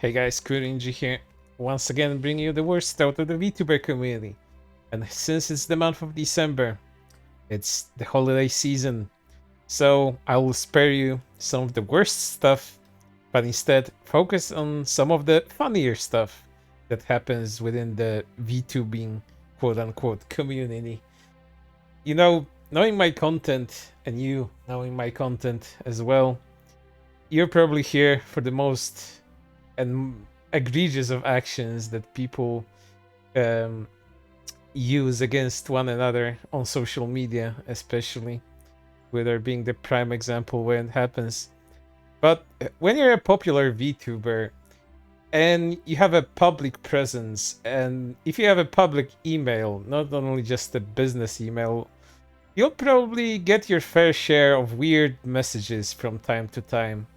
Hey guys, Rinji here. Once again bringing you the worst out of the VTuber community. And since it's the month of December, it's the holiday season. So I will spare you some of the worst stuff, but instead focus on some of the funnier stuff that happens within the VTubing quote unquote community. You know, knowing my content and you knowing my content as well, you're probably here for the most and egregious of actions that people um, use against one another on social media, especially Twitter being the prime example when it happens. But when you're a popular VTuber and you have a public presence, and if you have a public email, not only just a business email, you'll probably get your fair share of weird messages from time to time.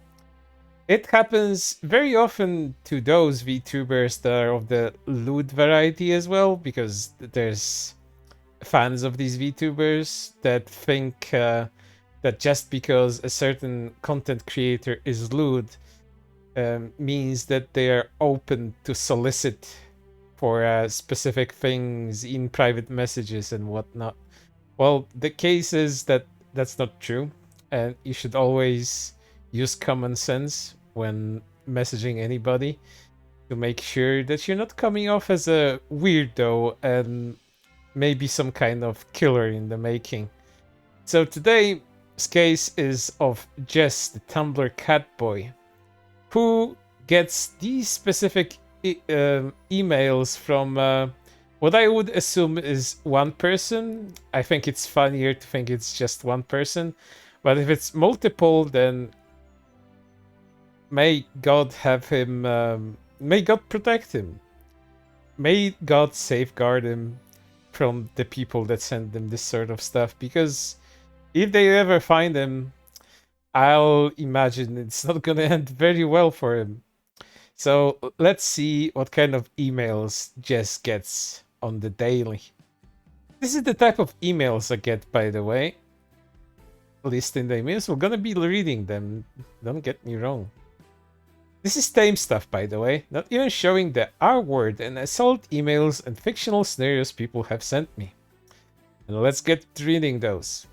It happens very often to those VTubers that are of the lewd variety as well, because there's fans of these VTubers that think that just because a certain content creator is lewd means that they are open to solicit for specific things in private messages and whatnot. Well, the case is that that's not true, and you should always use common sense when messaging anybody to make sure that you're not coming off as a weirdo and maybe some kind of killer in the making. So today's case is of Jess, the Tumblr catboy, who gets these specific emails from what I would assume is one person. I think it's funnier to think it's just one person, but if it's multiple, then may God have him. May God protect him. May God safeguard him from the people that send them this sort of stuff. Because if they ever find him, I'll imagine it's not gonna end very well for him. So let's see what kind of emails Jess gets on the daily. This is the type of emails I get, by the way. At least in the emails, we're gonna be reading them. Don't get me wrong. This is tame stuff, by the way, not even showing the R-word and assault emails and fictional scenarios people have sent me. And let's get reading those.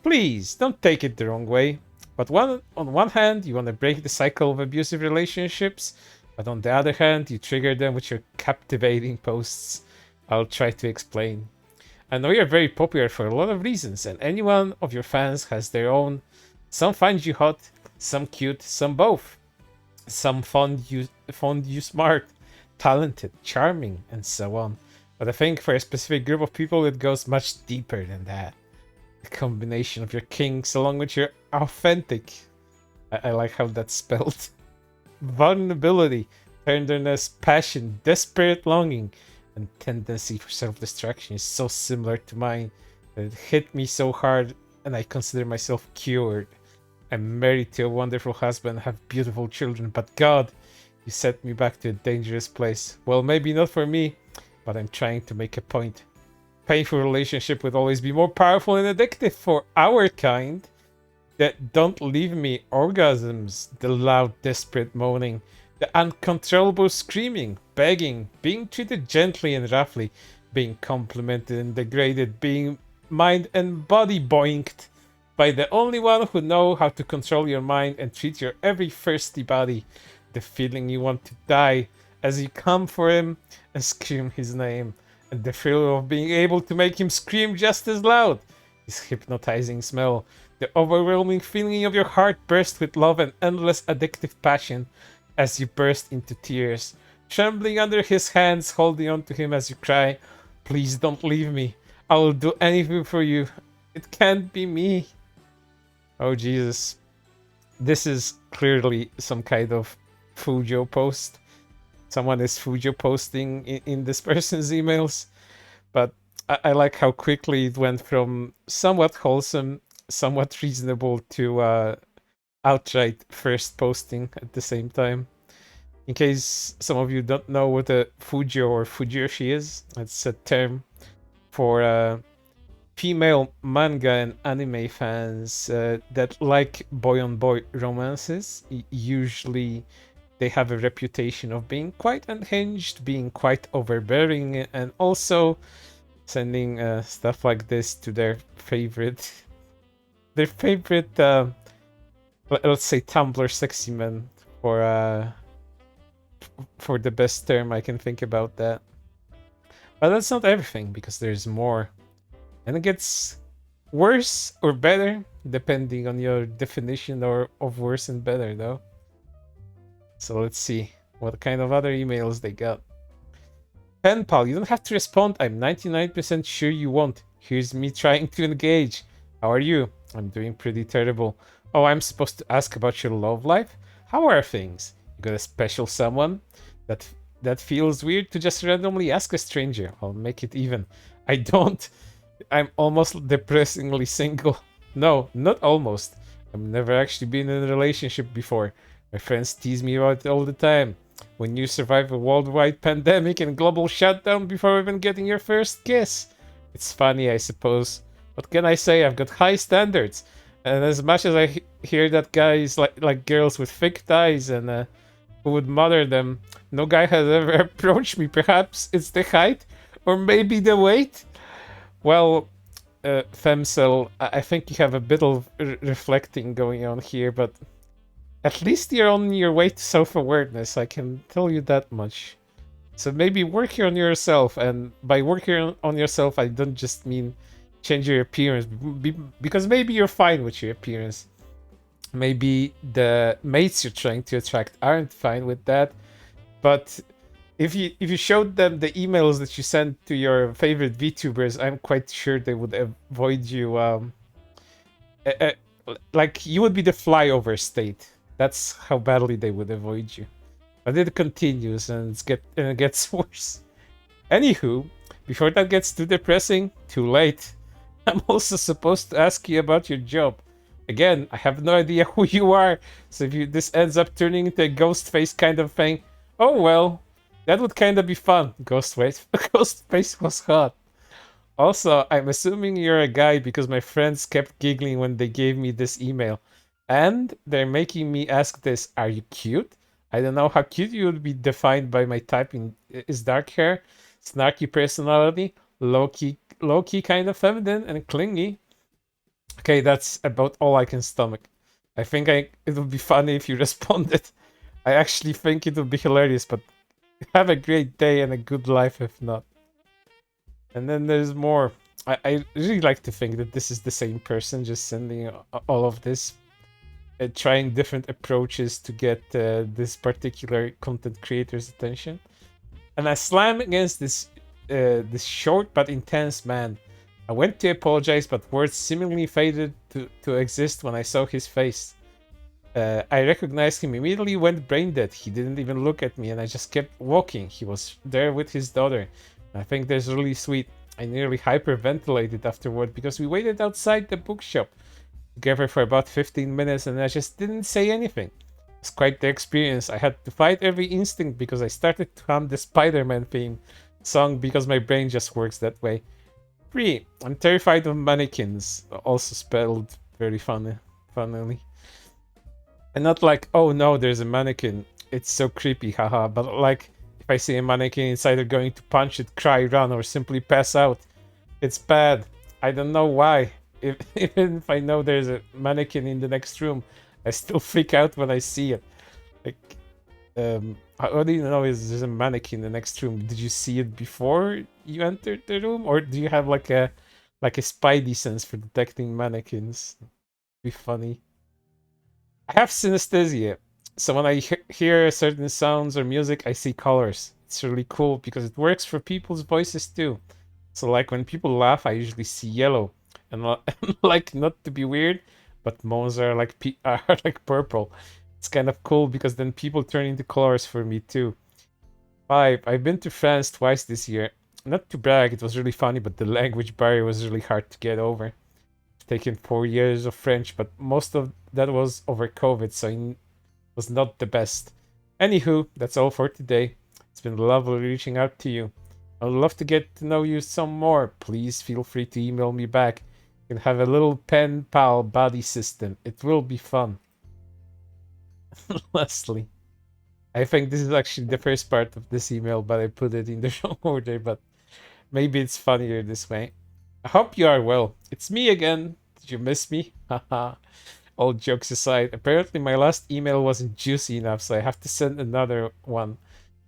Please, don't take it the wrong way. But on one hand, you want to break the cycle of abusive relationships, but on the other hand, you trigger them with your captivating posts. I'll try to explain. I know you're very popular for a lot of reasons, and any one of your fans has their own. Some find you hot, some cute, some both. Some found you smart, talented, charming, and so on. But I think for a specific group of people, it goes much deeper than that. A combination of your kinks along with your authentic, I like how that's spelled, vulnerability, tenderness, passion, desperate longing, and tendency for self-destruction is so similar to mine that it hit me so hard, and I consider myself cured. I'm married to a wonderful husband, have beautiful children, but God, you set me back to a dangerous place. Well, maybe not for me, but I'm trying to make a point. Painful relationship would always be more powerful and addictive for our kind. That don't leave me orgasms, the loud, desperate moaning, the uncontrollable screaming, begging, being treated gently and roughly, being complimented and degraded, being mind and body boinked by the only one who know how to control your mind and treat your every thirsty body, the feeling you want to die as you come for him and scream his name, and the thrill of being able to make him scream just as loud, his hypnotizing smell, the overwhelming feeling of your heart burst with love and endless addictive passion as you burst into tears, trembling under his hands, holding on to him as you cry, please don't leave me, I will do anything for you, it can't be me. Oh Jesus, this is clearly some kind of Fujo post. Someone is Fujo posting in this person's emails, but I like how quickly it went from somewhat wholesome, somewhat reasonable to outright first posting at the same time. In case some of you don't know what a Fujo or Fujoshi is, it's a term for female manga and anime fans that like boy on boy romances. Usually they have a reputation of being quite unhinged, being quite overbearing, and also sending stuff like this to their favorite let's say Tumblr sexy men for the best term I can think about that. But that's not everything, because there's more. And it gets worse or better depending on your definition or of worse and better, though. So let's see what kind of other emails they got. Pen pal, you don't have to respond. I'm 99% sure you won't. Here's me trying to engage. How are you? I'm doing pretty terrible. Oh, I'm supposed to ask about your love life? How are things? You got a special someone? That that feels weird to just randomly ask a stranger. I'll make it even. I don't. I'm almost depressingly single. No, not almost. I've never actually been in a relationship before. My friends tease me about it all the time. When you survive a worldwide pandemic and global shutdown before even getting your first kiss. It's funny, I suppose. What can I say? I've got high standards. And as much as I hear that guys like girls with thick thighs and who would mother them, no guy has ever approached me. Perhaps it's the height, or maybe the weight. Well, Femcel, I think you have a bit of reflecting going on here, but at least you're on your way to self-awareness, I can tell you that much. So maybe work here on yourself, and by working on yourself, I don't just mean change your appearance, because maybe you're fine with your appearance. Maybe the mates you're trying to attract aren't fine with that, but if you showed them the emails that you sent to your favorite VTubers, I'm quite sure they would avoid you. Like you would be the flyover state. That's how badly they would avoid you. But it continues and it gets worse. Anywho, before that gets too depressing, too late. I'm also supposed to ask you about your job. Again, I have no idea who you are, so if this ends up turning into a ghost face kind of thing, oh well, that would kind of be fun. Ghost face was hot. Also, I'm assuming you're a guy because my friends kept giggling when they gave me this email. And they're making me ask this, are you cute? I don't know how cute you would be defined by my typing. Is dark hair, snarky personality, low-key kind of feminine and clingy. Okay, that's about all I can stomach. I think it would be funny if you responded. I actually think it would be hilarious, but have a great day and a good life if not. And then there's more. I really like to think that this is the same person just sending all of this, trying different approaches to get this particular content creator's attention. And I slam against this short but intense man. I went to apologize, but words seemingly faded to exist when I saw his face. I recognized him immediately, went brain dead. He didn't even look at me, and I just kept walking. He was there with his daughter. I think that's really sweet. I nearly hyperventilated afterward because we waited outside the bookshop together for about 15 minutes and I just didn't say anything. It was quite the experience. I had to fight every instinct because I started to hum the Spider-Man theme song because my brain just works that way. 3. I'm terrified of mannequins, also spelled very funnily. And not like, oh no, there's a mannequin. It's so creepy, haha. But like, if I see a mannequin, it's either going to punch it, cry, run, or simply pass out. It's bad. I don't know why. Even if I know there's a mannequin in the next room, I still freak out when I see it. Like, how do you know there's a mannequin in the next room? Did you see it before you entered the room, or do you have like a spidey sense for detecting mannequins? Be funny. I have synesthesia, so when I hear certain sounds or music, I see colors. It's really cool because it works for people's voices too. So like when people laugh, I usually see yellow, and like not to be weird, but moans are like are like purple. It's kind of cool because then people turn into colors for me too. 5. I've been to France twice this year. Not to brag, it was really funny, but the language barrier was really hard to get over. Taken 4 years of French, but most of that was over COVID, so it was not the best. Anywho, that's all for today. It's been lovely reaching out to you. I would love to get to know you some more. Please feel free to email me back. You can have a little pen pal buddy system. It will be fun. Leslie. I think this is actually the first part of this email, but I put it in the wrong order, but maybe it's funnier this way. I hope you are well. It's me again. Did you miss me? Haha. All jokes aside, apparently my last email wasn't juicy enough, so I have to send another one.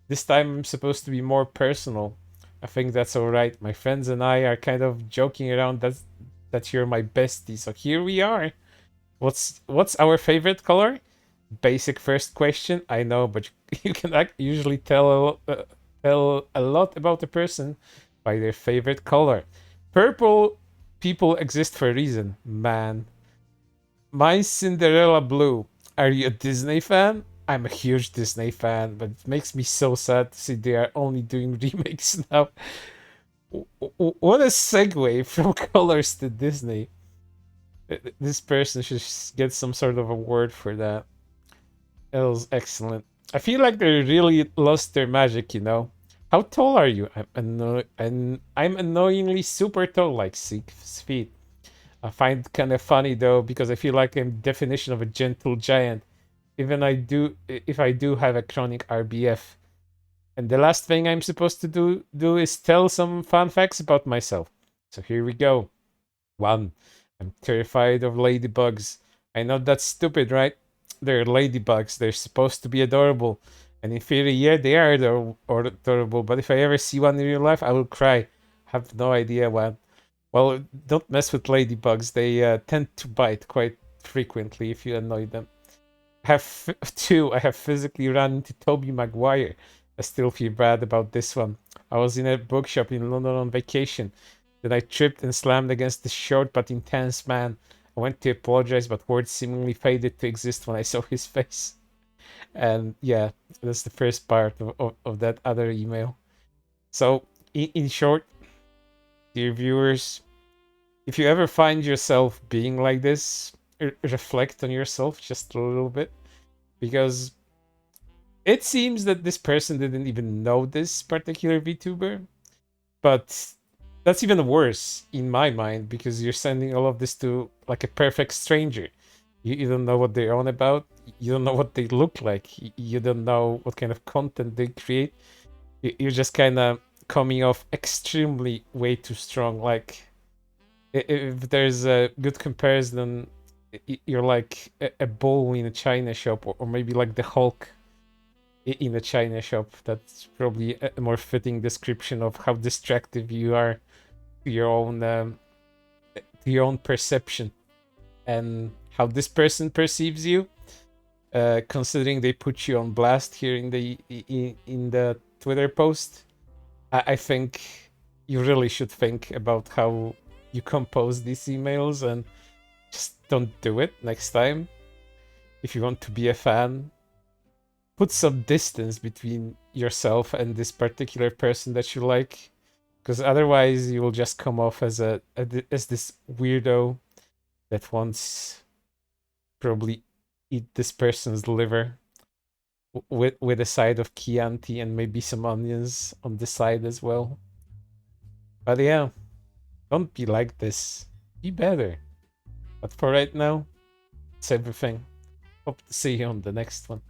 This time I'm supposed to be more personal. I think that's alright. My friends and I are kind of joking around that you're my bestie, so here we are. What's our favorite color? Basic first question, I know, but you can usually tell a lot about a person by their favorite color. Purple people exist for a reason, man. Mine's Cinderella Blue. Are you a Disney fan? I'm a huge Disney fan, but it makes me so sad to see they are only doing remakes now. What a segue from colors to Disney. This person should get some sort of award for that. That was excellent. I feel like they really lost their magic, you know. How tall are you? I'm annoyingly super tall, like 6 feet. I find it kind of funny though because I feel like I'm the definition of a gentle giant. Even if I do have a chronic RBF. And the last thing I'm supposed to do is tell some fun facts about myself. So here we go. 1. I'm terrified of ladybugs. I know that's stupid, right? They're ladybugs. They're supposed to be adorable. And in theory, yeah, they are adorable. But if I ever see one in real life, I will cry. Have no idea why. Well, don't mess with ladybugs. They tend to bite quite frequently if you annoy them. I have physically run into Toby Maguire. I still feel bad about this one. I was in a bookshop in London on vacation. Then I tripped and slammed against the short but intense man. I went to apologize, but words seemingly faded to exist when I saw his face. And yeah, that's the first part of that other email. So, in short, dear viewers, if you ever find yourself being like this, reflect on yourself just a little bit, because it seems that this person didn't even know this particular VTuber, but that's even worse in my mind because you're sending all of this to like a perfect stranger. You don't know what they're on about. You don't know what they look like. You don't know what kind of content they create. You're just kind of coming off extremely way too strong. Like, if there's a good comparison, you're like a bull in a china shop, or maybe like the Hulk in a china shop. That's probably a more fitting description of how distractive you are to your own perception and how this person perceives you. Considering they put you on blast here in the Twitter post, I think you really should think about how you compose these emails and just don't do it next time. If you want to be a fan, put some distance between yourself and this particular person that you like, because otherwise you will just come off as as this weirdo that wants probably eat this person's liver with a side of Chianti and maybe some onions on the side as well. But yeah, don't be like this. Be better. But for right now, it's everything. Hope to see you on the next one.